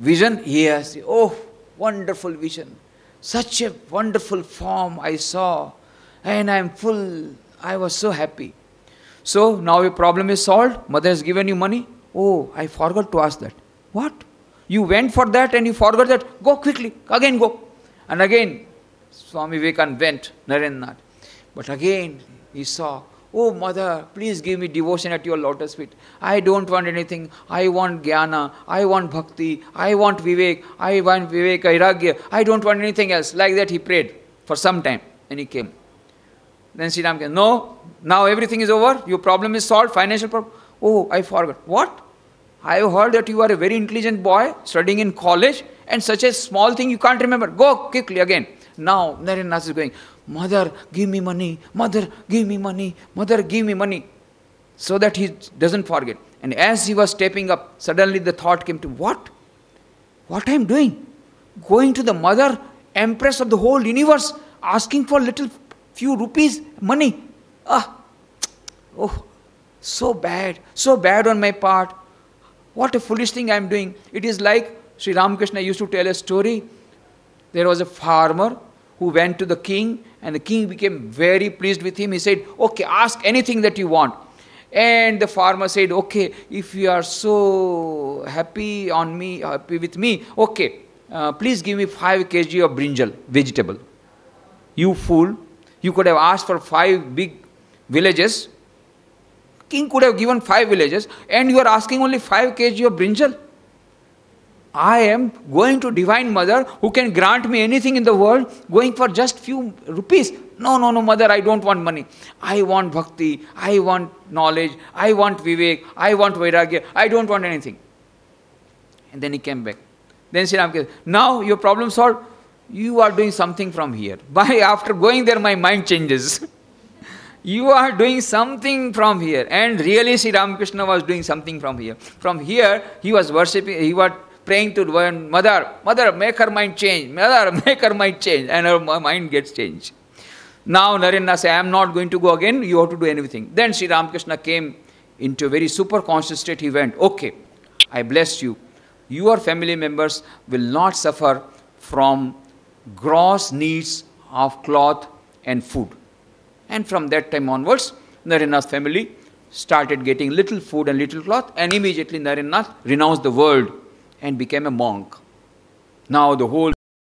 vision? Yes. Oh, wonderful vision. Such a wonderful form I saw. And I am full. I was so happy. So now your problem is solved. Mother has given you money. Oh, I forgot to ask that. What? You went for that and you forgot that? Go quickly. Again go. And again, Swami Vivekananda went, Narendranath. But again, he saw, oh Mother, please give me devotion at your lotus feet. I don't want anything. I want jnana. I want bhakti. I want vivek. I want vivek, vairagya. I don't want anything else. Like that he prayed for some time. And he came. Then Sri Ram came, no, now everything is over. Your problem is solved. Financial problem. Oh, I forgot. What? I have heard that you are a very intelligent boy studying in college and such a small thing you can't remember. Go quickly again. Now Narendranath is going, Mother, give me money. Mother, give me money. Mother, give me money. So that he doesn't forget. And as he was stepping up, suddenly the thought came to, what? What I am doing? Going to the Mother, Empress of the whole universe, asking for little few rupees, money. Oh, so bad on my part. What a foolish thing I am doing. It is like Sri Ramakrishna used to tell a story. There was a farmer who went to the king and the king became very pleased with him. He said, okay, ask anything that you want. And the farmer said, okay, if you are so happy with me, okay, please give me 5 kg of brinjal, vegetable. You fool, you could have asked for 5 big villages. King could have given 5 villages and you are asking only 5 kg of brinjal. I am going to Divine Mother who can grant me anything in the world, going for just few rupees. No, Mother, I don't want money. I want bhakti, I want knowledge, I want vivek, I want vairagya, I don't want anything. And then he came back. Then Sri Ram said, now your problem solved. You are doing something from here. After going there, my mind changes. You are doing something from here. And really Sri Ramakrishna was doing something from here. From here, he was worshipping, he was praying to Mother, make her mind change. Mother, make her mind change. And her mind gets changed. Now Narendranath said, I am not going to go again. You have to do anything. Then Sri Ramakrishna came into a very super conscious state. He went, okay, I bless you. Your family members will not suffer from gross needs of cloth and food. And from that time onwards, Narendranath's family started getting little food and little cloth, and immediately Narendranath renounced the world and became a monk. Now the whole